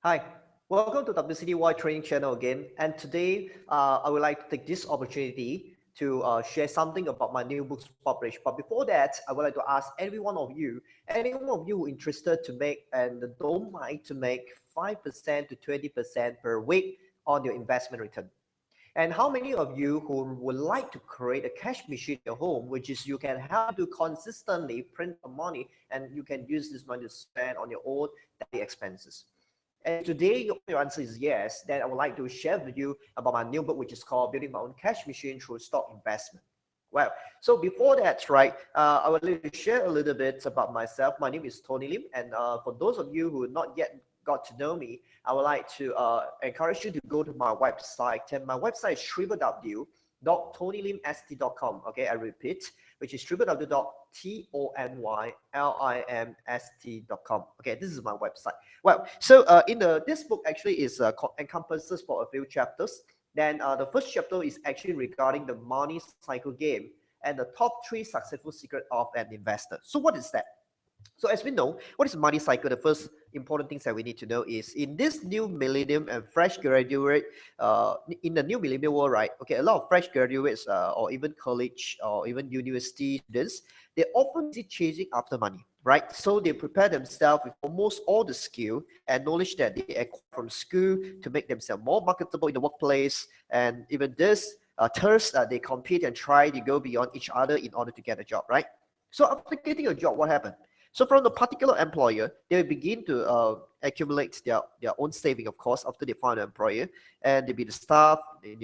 Hi, welcome to WCDY Training Channel again. And today, I would like to take this opportunity to share something about my new books published. But before that, I would like to ask every one of you, anyone of you interested to make and don't mind to make 5% to 20% per week on your investment return. And how many of you who would like to create a cash machine at home, which is you can help to consistently print the money and you can use this money to spend on your own daily expenses? And if today your answer is yes, then I would like to share with you about my new book, which is called Building My Own Cash Machine Through Stock Investment. Well, so before that, right, I would like to share a little bit about myself. My name is Tony Lim, and for those of you who not yet got to know me, I would like to encourage you to go to my website. And my website is www.tonylimst.com. Okay, I repeat, which is www.tonylimst.com. Okay, this is my website. Well, so this book actually is encompasses for a few chapters. Then the first chapter is actually regarding the money cycle game and the top 3 successful secrets of an investor. So what is that? So as we know, what is money cycle? The first important things that we need to know is in this new millennium and fresh graduate, in the new millennium world, right? Okay, a lot of fresh graduates or even college or even university students, they're often busy chasing after money, right? So they prepare themselves with almost all the skill and knowledge that they acquire from school to make themselves more marketable in the workplace. And even this, thus they compete and try to go beyond each other in order to get a job, right? So after getting a job, what happened? So from the particular employer, they will begin to accumulate their own saving, of course, after they find an employer, and they be the staff. They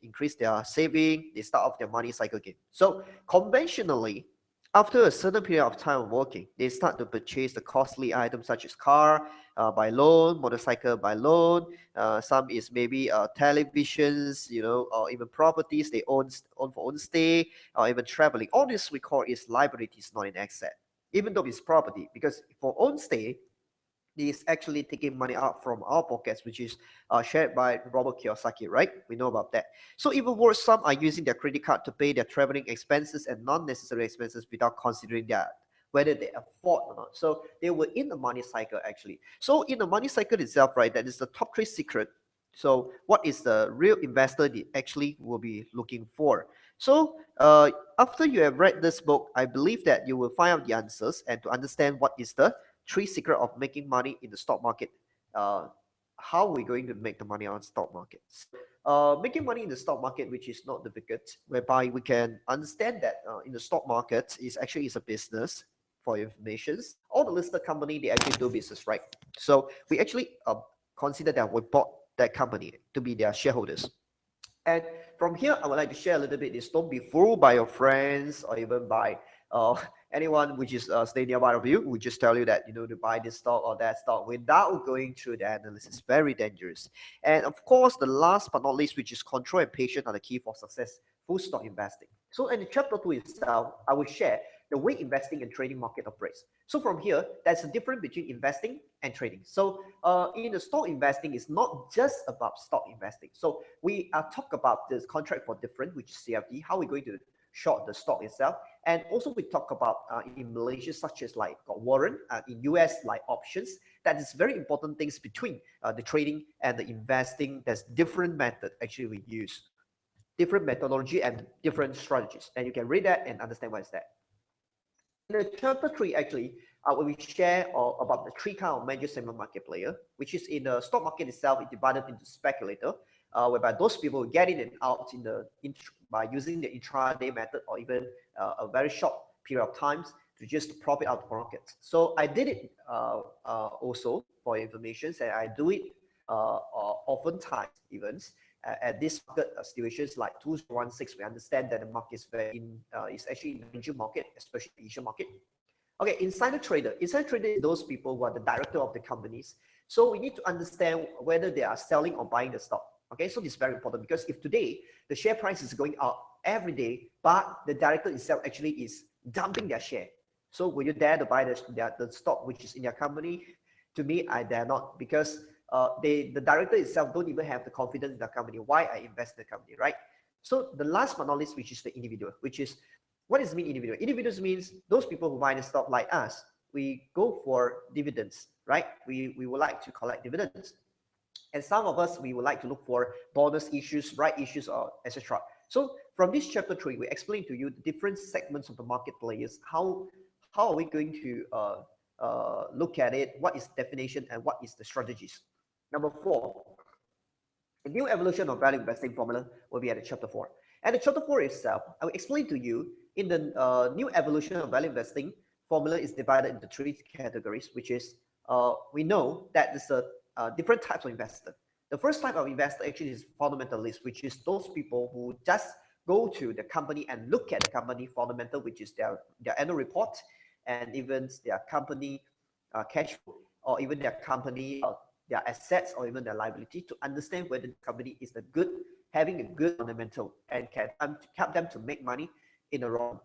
increase their saving. They start off their money cycle game. So conventionally, after a certain period of time of working, they start to purchase the costly items such as car by loan, motorcycle by loan. Some is maybe televisions, or even properties they own for own stay, or even traveling. All this we call is liabilities, not an asset, even though it's property, because for own stay, is actually taking money out from our pockets, which is shared by Robert Kiyosaki, right? We know about that. So even worse, some are using their credit card to pay their traveling expenses and non-necessary expenses without considering that whether they afford or not. So they were in the money cycle actually. So in the money cycle itself, right, that is the top 3 secret. So what is the real investor they actually will be looking for? So after you have read this book, I believe that you will find out the answers and to understand what is the 3 secret of making money in the stock market. Uh, how we're going to make the money on stock market. So, making money in the stock market, which is not difficult, whereby we can understand that in the stock market is actually is a business. For information, all the listed company they actually do business, right? So we actually consider that we bought that company to be their shareholders. And from here, I would like to share a little bit is don't be fooled by your friends or even by uh, anyone which is stay nearby of you, who just tell you that to buy this stock or that stock without going through the analysis. Very dangerous. And of course, the last but not least, which is control and patience, are the key for successful stock investing. So in the chapter 2 itself, I will share the way investing and trading market operates. So from here, there's a difference between investing and trading. So in the stock investing, it's not just about stock investing. So we talk about this contract for difference, which is CFD, how we're going to short the stock itself. And also we talk about in Malaysia, such as like warrant, in US, like options. That is very important things between the trading and the investing. There's different method actually we use, different methodology and different strategies. And you can read that and understand what is that. In the chapter 3, actually, we share about the 3 kind of major segment market player, which is in the stock market itself, it divided into speculator, whereby those people get in and out by using the intraday method or even a very short period of times to just profit out the market. So I did it also for information, and I do it oftentimes even at this market situations like 2016, we understand that the market is is actually in the Asian market, especially the Asian market. Okay, insider trader. Insider trader is those people who are the director of the companies. So we need to understand whether they are selling or buying the stock. Okay, so this is very important because if today the share price is going up every day, but the director itself actually is dumping their share. So will you dare to buy the stock which is in your company? To me, I dare not, because the director itself don't even have the confidence in the company. Why I invest in the company, right? So the last but not least, which is the individual, which is what does it mean individual? Individuals means those people who buy the stock like us. We go for dividends. right? We would like to collect dividends. And some of us, we would like to look for bonus issues, right issues, or etc. So from this chapter 3, we explain to you the different segments of the market players, how are we going to look at it, what is definition, and what is the strategies. Number 4, the new evolution of value investing formula will be at the chapter 4. And the chapter 4 itself, I will explain to you in the new evolution of value investing formula is divided into 3 categories, which is we know that there's different types of investor. The first type of investor actually is fundamentalist, which is those people who just go to the company and look at the company fundamental, which is their annual report and even their company cash flow, or even their company their assets or even their liability, to understand whether the company is having a good fundamental and can help them to make money in the long run.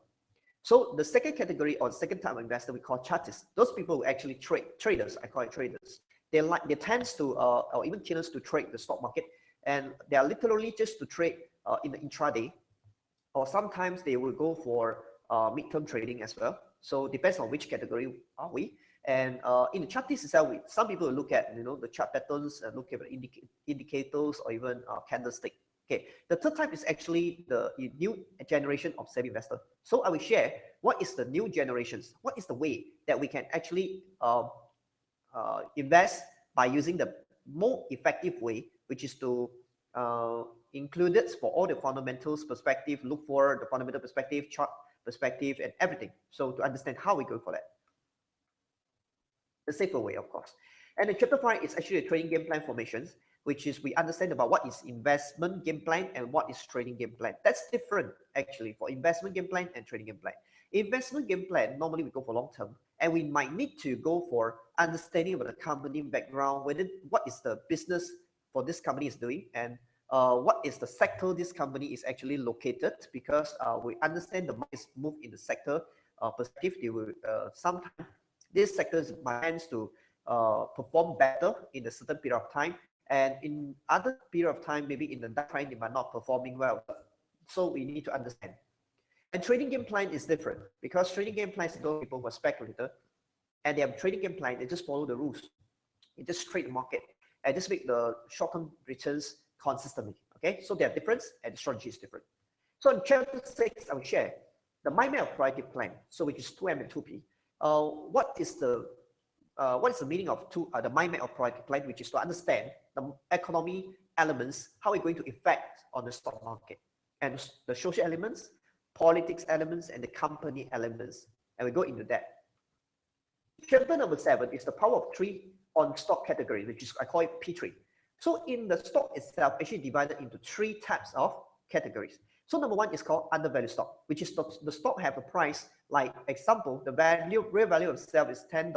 So the second category or second type of investor we call chartists. Those people who actually traders, I call it traders. They tend to or even tenders to trade the stock market, and they are literally just to trade in the intraday, or sometimes they will go for midterm trading as well. So depends on which category are we. And in the chart itself, some people look at the chart patterns and look at the indicators or even candlestick. Okay, the third type is actually the new generation of savvy investor. So I will share what is the new generations, what is the way that we can actually invest by using the more effective way, which is to include it for all the fundamentals perspective, look for the fundamental perspective, chart perspective, and everything. So to understand how we go for that. The safer way, of course. And the chapter 5 is actually a trading game plan formations, which is we understand about what is investment game plan and what is trading game plan. That's different actually for investment game plan and trading game plan. Investment game plan, normally we go for long term, and we might need to go for understanding about the company background, what is the business for this company is doing, and what is the sector this company is actually located, because we understand the markets move in the sector perspective. They will sometimes these sectors might tend to perform better in a certain period of time, and in other period of time, maybe in the dark time, they might not performing well. So we need to understand. And trading game plan is different, because trading game plans are those people who are speculator, and they have trading game plan. They just follow the rules. You just trade the market and just make the short-term returns consistently. Okay, so they are different, and the strategy is different. So in chapter 6, I will share the mind map of priority plan. So which is 2M and 2P. What is the meaning of the mind map of priority plan, which is to understand the economy elements, how we're going to affect on the stock market, and the social elements, politics elements, and the company elements, and we go into that. Chapter number 7 is the power of 3 on stock category, which is I call it P3. So in the stock itself, actually divided into 3 types of categories. So number 1 is called undervalued stock, which is the stock have a price, like example, the real value of itself is $10,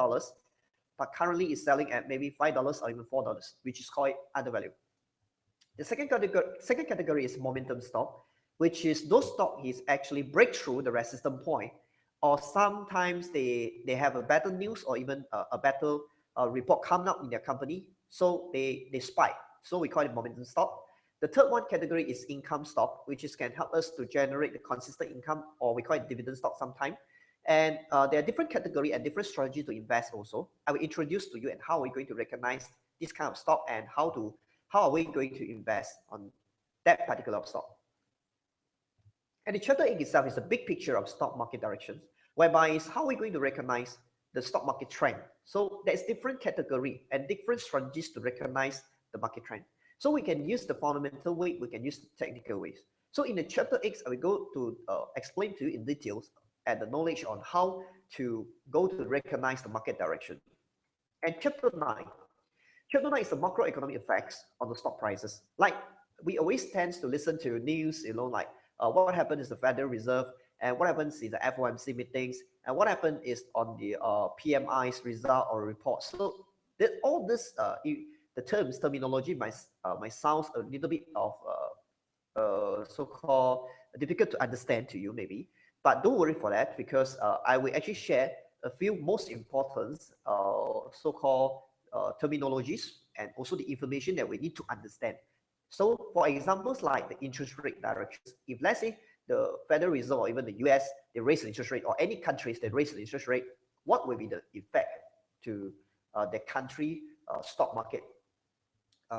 but currently is selling at maybe $5 or even $4, which is called undervalued. The second category is momentum stock, which is those stock is actually break through the resistance point, or sometimes they have a better news or even a better report coming up in their company, so they spike. So we call it momentum stock. The third one category is income stock, which is can help us to generate the consistent income, or we call it dividend stock sometimes. And there are different category and different strategy to invest also. I will introduce to you and how we're going to recognize this kind of stock, and how are we going to invest on that particular stock. And the chapter 8 itself is a big picture of stock market directions, whereby is how we're going to recognize the stock market trend. So there's different category and different strategies to recognize the market trend. So we can use the fundamental way, we can use the technical ways. So in the chapter 8, I will go to explain to you in details and the knowledge on how to go to recognize the market direction. And chapter 9 is the macroeconomic effects on the stock prices. Like we always tend to listen to news, like what happened is the Federal Reserve, and what happens is the FOMC meetings, and what happened is on the PMI's result or report. So all this, the terminology might sound a little bit of so-called difficult to understand to you maybe, but don't worry for that, because I will actually share a few most important so-called terminologies, and also the information that we need to understand. So for examples like the interest rate directions, if let's say the Federal Reserve or even the US, they raise the interest rate, or any countries they raise the interest rate, what will be the effect to their country stock market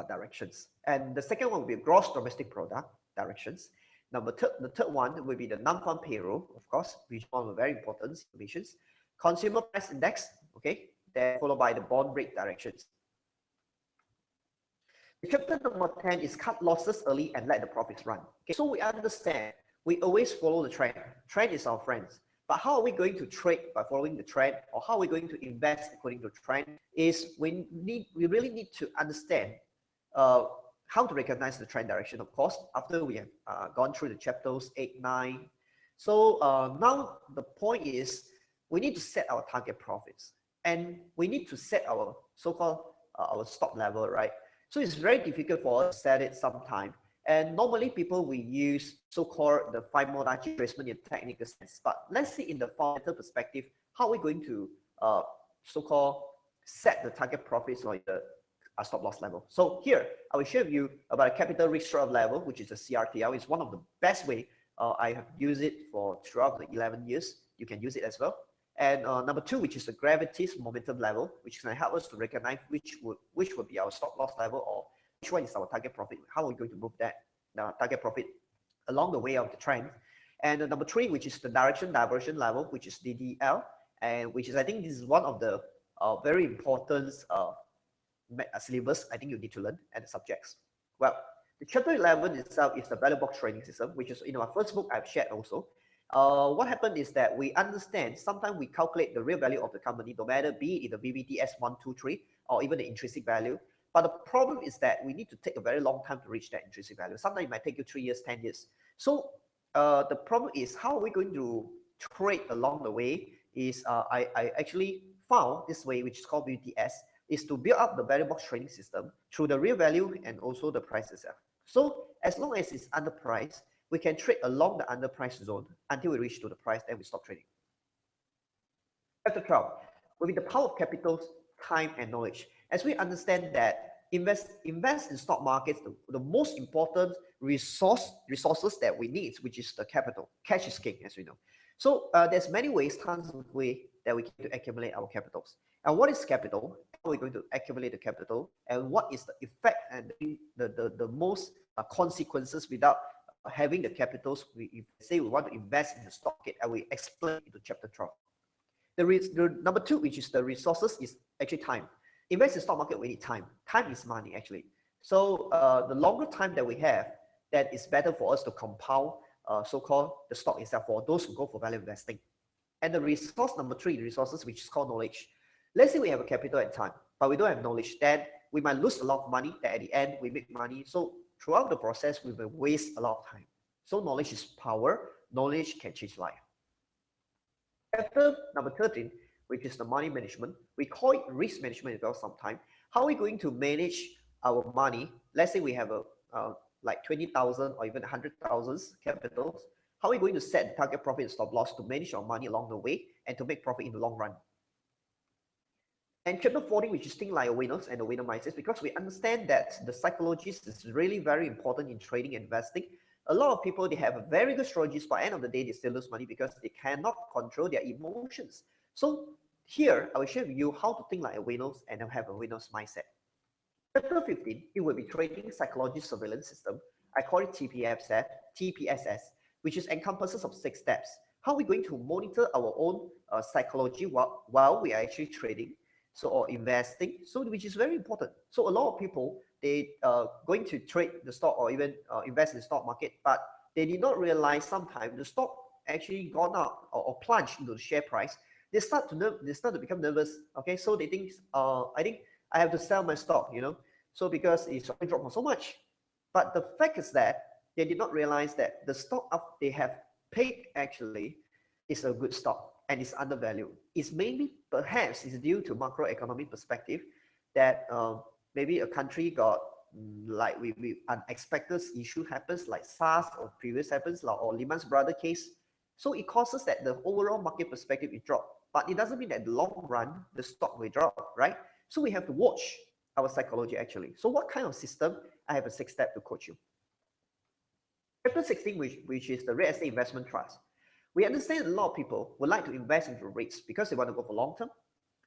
directions. And the second one will be gross domestic product directions. The third one will be the non-farm payroll, of course, which is one of the very important informations. Consumer price index, okay, then followed by the bond rate directions. The chapter number 10 is cut losses early and let the profits run. Okay, so we understand we always follow the trend. Trend is our friends. But how are we going to trade by following the trend, or how are we going to invest according to the trend? Is we really need to understand how to recognize the trend direction, of course, after we have gone through the chapters 8, 9. So now the point is we need to set our target profits, and we need to set our so-called our stop level, right? So it's very difficult for us to set it sometime. And normally people will use so-called the Fibonacci retracement in technical sense. But let's see in the fundamental perspective, how are we going to so-called set the target profits or the stop loss level. So here, I will share with you about a capital risk trade level, which is a CRTL. It's one of the best way. I have used it for throughout the 11 years. You can use it as well. And number 2, which is the gravity's momentum level, which can help us to recognize which would be our stop loss level, or which one is our target profit. How are we going to move that target profit along the way of the trend? And number 3, which is the direction diversion level, which is DDL, and which is, I think this is one of the very important syllabus I think you need to learn and the subjects. Well, the chapter 11 itself is the value box trading system, which is in our first book I've shared also. What happened is that we understand sometimes we calculate the real value of the company, no matter be it in the VBTS 1, 2, 3, or even the intrinsic value. But the problem is that we need to take a very long time to reach that intrinsic value. Sometimes it might take you 3 years, 10 years. So the problem is, how are we going to trade along the way? Is I actually found this way, which is called VBTS, is to build up the value box trading system through the real value and also the price itself. So as long as it's underpriced, we can trade along the underpriced zone until we reach to the price, then we stop trading. Chapter 12 will be the power of capital, time, and knowledge. As we understand that invest in stock markets, the most important resources that we need, which is the capital. Cash is king, as we know. So there's many ways, tons of ways that we can accumulate our capitals. And what is capital? How are we going to accumulate the capital? And what is the effect and the most consequences without having the capitals? If say we want to invest in the stock market, and we explain into chapter 12. The number 2, which is the resources, is actually time. Invest in stock market, we need time. Time is money, actually. So the longer time that we have, that is better for us to compound so-called the stock itself for those who go for value investing. And the resource number 3, the resources, which is called knowledge. Let's say we have a capital and time, but we don't have knowledge, then we might lose a lot of money, that at the end we make money. So throughout the process, we will waste a lot of time. So knowledge is power. Knowledge can change life. Chapter number 13, which is the money management. We call it risk management as well sometimes. How are we going to manage our money? Let's say we have a like 20,000 or even 100,000 capitals. How are we going to set the target profit and stop loss to manage our money along the way and to make profit in the long run? And chapter 14, which is think like a winners and the winner mindset, because we understand that the psychologist is really very important in trading and investing. A lot of people, they have very good strategies, but at the end of the day, they still lose money because they cannot control their emotions. So here, I will share with you how to think like a winners and have a winner's mindset. Chapter 15, it will be trading psychology surveillance system. I call it TPSS, which is encompasses of 6 steps. How are we going to monitor our own psychology while we are actually trading, or investing, so which is very important. So a lot of people, they going to trade the stock or even invest in the stock market, but they did not realize sometimes the stock actually gone up or plunged into the share price. They start to become nervous. Okay, so they think I think I have to sell my stock, so because it's already dropped so much. But the fact is that they did not realize that the stock they have paid actually is a good stock and it's undervalued. It's mainly perhaps is due to macroeconomic perspective that maybe a country got like we unexpected issue happens, like SARS or previous happens, or Lehman Brothers case. So it causes that the overall market perspective is drop, but it doesn't mean that in the long run the stock will drop, right? So we have to watch our psychology actually. So what kind of system? I have a 6-step to coach you. Chapter 16, which is the real estate investment trust. We understand a lot of people would like to invest into REITs because they want to go for long term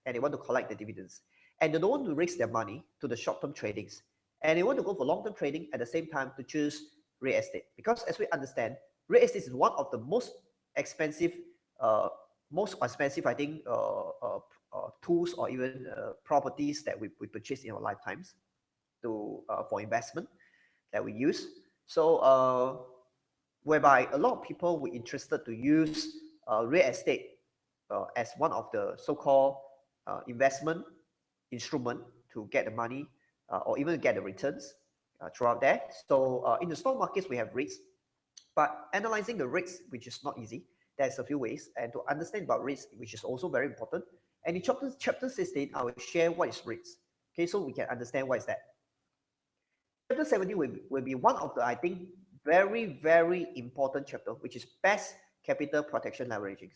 and they want to collect the dividends. and they don't want to risk their money to the short-term tradings, and they want to go for long-term trading at the same time to choose real estate. Because as we understand, real estate is one of the most expensive, I think, tools or even properties that we purchase in our lifetimes to for investment that we use. So whereby a lot of people were interested to use real estate as one of the so-called investment instrument to get the money or even get the returns throughout there. So in the stock markets, we have risks, but analyzing the risks, which is not easy, there's a few ways, and to understand about risk, which is also very important. And in chapter 16, I will share what is risk. Okay, so we can understand what is that. Chapter 17 will be one of the, I think, very, very important chapter, which is best capital protection leveraging.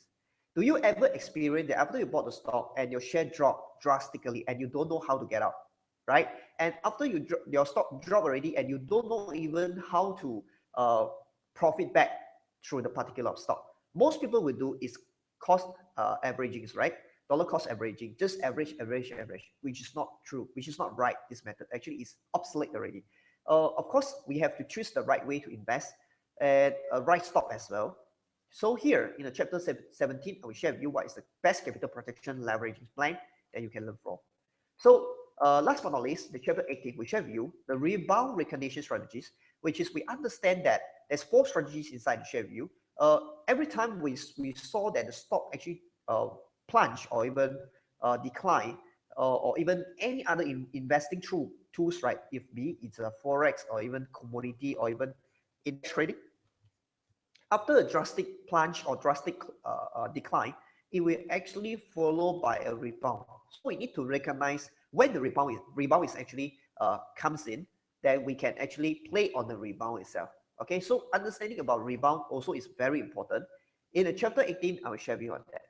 Do you ever experience that after you bought the stock and your share drop drastically and you don't know how to get out, right? And after your stock drop already and you don't know even how to profit back through the particular stock. Most people will do is cost averaging, right? Dollar cost averaging, just average, which is not true, which is not right. This method actually is obsolete already. Of course, we have to choose the right way to invest and a right stock as well. So here in the chapter 17, I will share with you what is the best capital protection leveraging plan that you can learn from. So last but not least, the chapter 18, we share with you the rebound recognition strategies, which is we understand that there's 4 strategies inside to share with you. Every time we saw that the stock actually plunge or even decline, or even any other investing tools, right? If it's a forex or even commodity or even index trading, after a drastic plunge or drastic decline, it will actually follow by a rebound. So we need to recognize when the rebound is actually comes in, then we can actually play on the rebound itself. Okay, so understanding about rebound also is very important. In the chapter 18, I will share with you on that.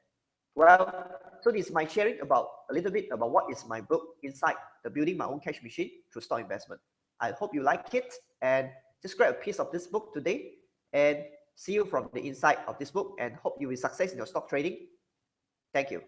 Well, so this is my sharing about a little bit about what is my book inside the Building My Own Cash Machine through stock investment. I hope you like it, and just grab a piece of this book today and see you from the inside of this book, and hope you will success in your stock trading. Thank you.